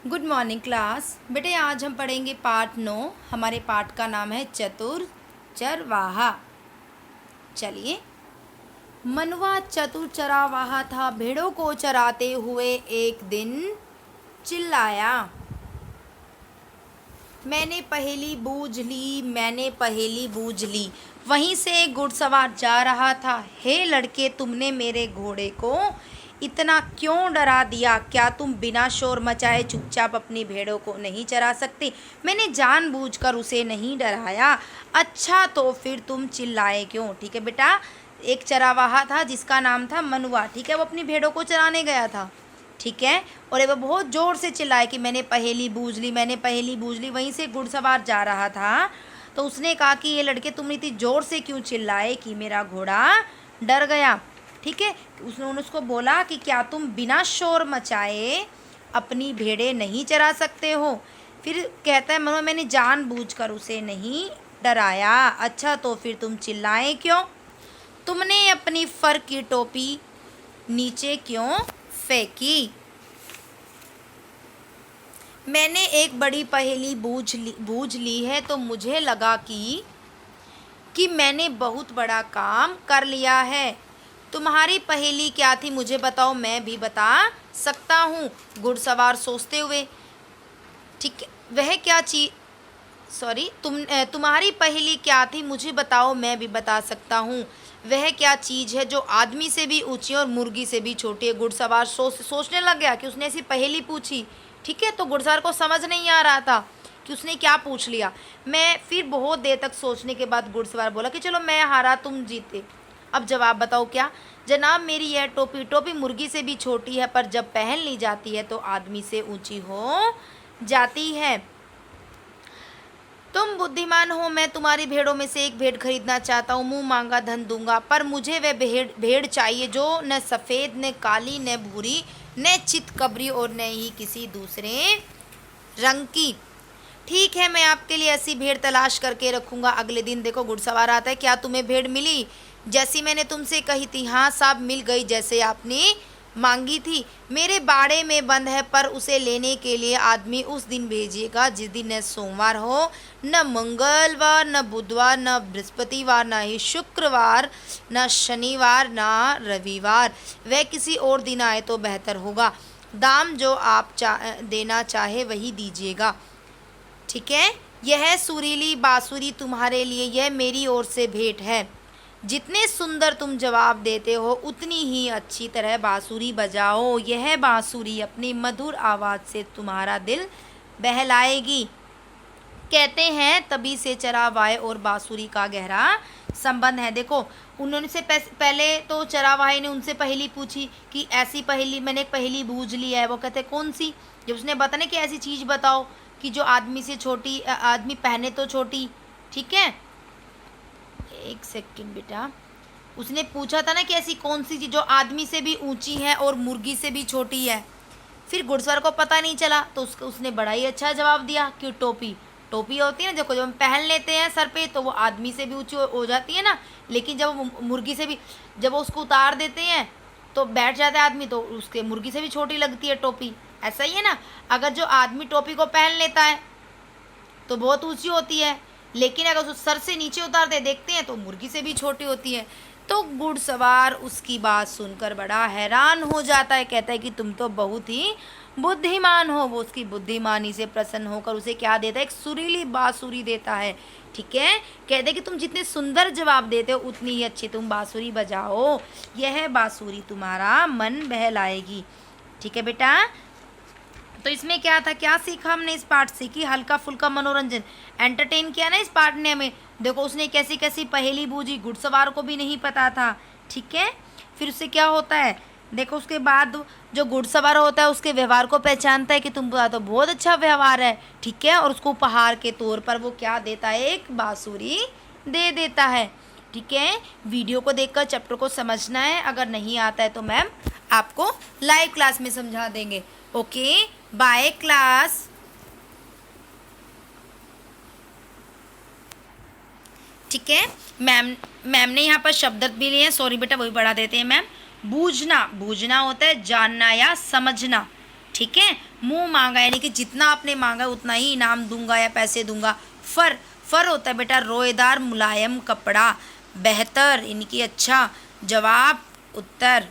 Good morning class. बेटे आज हम पढ़ेंगे पाठ 9। हमारे पाठ का नाम है चतुर चरवाहा। चलिए। मनवा चतुर चरवाहा था, भेड़ों को चराते हुए एक दिन चिल्लाया, मैंने पहेली बूझ ली, मैंने पहेली बूझ ली। वहीं से एक घुड़सवार जा रहा था। हे लड़के, तुमने मेरे घोड़े को इतना क्यों डरा दिया? क्या तुम बिना शोर मचाए चुपचाप अपनी भेड़ों को नहीं चरा सकते? मैंने जानबूझकर उसे नहीं डराया। अच्छा, तो फिर तुम चिल्लाए क्यों? ठीक है बेटा, एक चरावाहा था जिसका नाम था मनुआ। ठीक है, वो अपनी भेड़ों को चराने गया था। ठीक है, और वो बहुत ज़ोर से चिल्लाए कि मैंने पहेली बूझ ली, मैंने पहेली बूझ ली। वहीं से घुड़सवार जा रहा था तो उसने कहा कि ये लड़के तुम इतनी ज़ोर से क्यों चिल्लाए कि मेरा घोड़ा डर गया। ठीक है, उन्होंने उसको बोला कि क्या तुम बिना शोर मचाए अपनी भेड़ें नहीं चरा सकते हो? फिर कहता है मनो, मैंने जानबूझकर उसे नहीं डराया। अच्छा, तो फिर तुम चिल्लाए क्यों? तुमने अपनी फर की टोपी नीचे क्यों फेंकी? मैंने एक बड़ी पहेली बूझ ली है तो मुझे लगा कि मैंने बहुत बड़ा काम कर लिया है। तुम्हारी पहेली क्या थी मुझे बताओ, मैं भी बता सकता हूँ। घुड़सवार सोचते हुए, ठीक है, वह क्या चीज तुम्हारी पहेली क्या थी मुझे बताओ, मैं भी बता सकता हूँ। वह क्या चीज़ है जो आदमी से भी ऊंची और मुर्गी से भी छोटी है? घुड़सवार सोचने लग गया कि उसने ऐसी पहेली पूछी। ठीक है, तो घुड़सवार को समझ नहीं आ रहा था कि उसने क्या पूछ लिया। मैं फिर बहुत देर तक सोचने के बाद घुड़सवार बोला कि चलो मैं हारा, तुम जीते। अब जवाब बताओ क्या? जनाब, मेरी यह टोपी मुर्गी से भी छोटी है, पर जब पहन ली जाती है तो आदमी से ऊंची हो जाती है। तुम बुद्धिमान हो, मैं तुम्हारी भेड़ों में से एक भेड़ खरीदना चाहता हूँ, मुंह मांगा धन दूंगा, पर मुझे वह भेड़ चाहिए जो न सफ़ेद, न काली, न भूरी, न चितकबरी और न ही किसी दूसरे रंग की। ठीक है, मैं आपके लिए ऐसी भेड़ तलाश करके रखूँगा। अगले दिन देखो घुड़सवार आता है, क्या तुम्हें भेड़ मिली जैसी मैंने तुमसे कही थी? हाँ साहब, मिल गई जैसे आपने मांगी थी। मेरे बाड़े में बंद है, पर उसे लेने के लिए आदमी उस दिन भेजिएगा जिस दिन न सोमवार हो, न मंगलवार, न बुधवार, न बृहस्पतिवार, न ही शुक्रवार, न शनिवार, न रविवार। वह किसी और दिन आए तो बेहतर होगा। दाम जो आप देना चाहे वही दीजिएगा। ठीक है, यह सुरीली बांसुरी तुम्हारे लिए, यह मेरी ओर से भेंट है। जितने सुंदर तुम जवाब देते हो उतनी ही अच्छी तरह बांसुरी बजाओ। यह बांसुरी अपनी मधुर आवाज़ से तुम्हारा दिल बहलाएगी। कहते हैं तभी से चरावाहे और बांसुरी का गहरा संबंध है। देखो, उन्होंने से पहले तो चरावाहे ने उनसे पहेली पूछी कि ऐसी पहेली, मैंने एक पहेली बूझ ली है। वो कहते कौन सी? जब उसने बताने कि ऐसी चीज़ बताओ कि जो आदमी से छोटी, आदमी पहने तो छोटी। ठीक है, एक सेकंड बेटा, उसने पूछा था ना कि ऐसी कौन सी चीज़ जो आदमी से भी ऊंची है और मुर्गी से भी छोटी है। फिर घुड़सवार को पता नहीं चला तो उसने बड़ा ही अच्छा जवाब दिया कि टोपी। टोपी होती है ना, जब हम पहन लेते हैं सर पे तो वो आदमी से भी ऊंची हो जाती है ना, लेकिन जब वो मुर्गी से भी, जब वो उसको उतार देते हैं तो बैठ जाता है आदमी, तो उसके मुर्गी से भी छोटी लगती है टोपी। ऐसा ही है ना, अगर जो आदमी टोपी को पहन लेता है तो बहुत ऊंची होती है, लेकिन अगर उस सर से नीचे उतारते देखते हैं तो मुर्गी से भी छोटी होती है। तो घुड़सवार उसकी बात सुनकर बड़ा हैरान हो जाता है, कहता है कि तुम तो बहुत ही बुद्धिमान हो। वो उसकी बुद्धिमानी से प्रसन्न होकर उसे क्या देता है? एक सुरीली बांसुरी देता है। ठीक है, कहते कि तुम जितने सुंदर जवाब देते हो उतनी ही अच्छी तुम बांसुरी बजाओ। यह बांसुरी तुम्हारा मन बहलाएगी। ठीक है बेटा, तो इसमें क्या था, क्या सीखा हमने इस पाठ से? कि हल्का फुल्का मनोरंजन, एंटरटेन किया ना इस पाठ ने हमें। देखो, उसने कैसी कैसी पहेली बूझी, घुड़सवार को भी नहीं पता था। ठीक है, फिर उससे क्या होता है, देखो उसके बाद जो घुड़सवार होता है उसके व्यवहार को पहचानता है कि तुम तो बहुत अच्छा व्यवहार है। ठीक है, और उसको उपहार के तौर पर वो क्या देता है? एक बांसुरी दे देता है। ठीक है, वीडियो को देखकर चैप्टर को समझना है, अगर नहीं आता है तो मैम आपको लाइव क्लास में समझा देंगे। Okay, bye class. ठीक है, मैम ने यहाँ पर शब्द भी लिए हैं, सॉरी बेटा वही बढ़ा देते हैं मैम। बूझना, बूझना होता है जानना या समझना। ठीक है। मुंह मांगा यानी कि जितना आपने मांगा उतना ही इनाम दूंगा या पैसे दूंगा। फर, फर होता है बेटा रोएदार मुलायम कपड़ा। बेहतर यानी कि अच्छा। जवाब उत्तर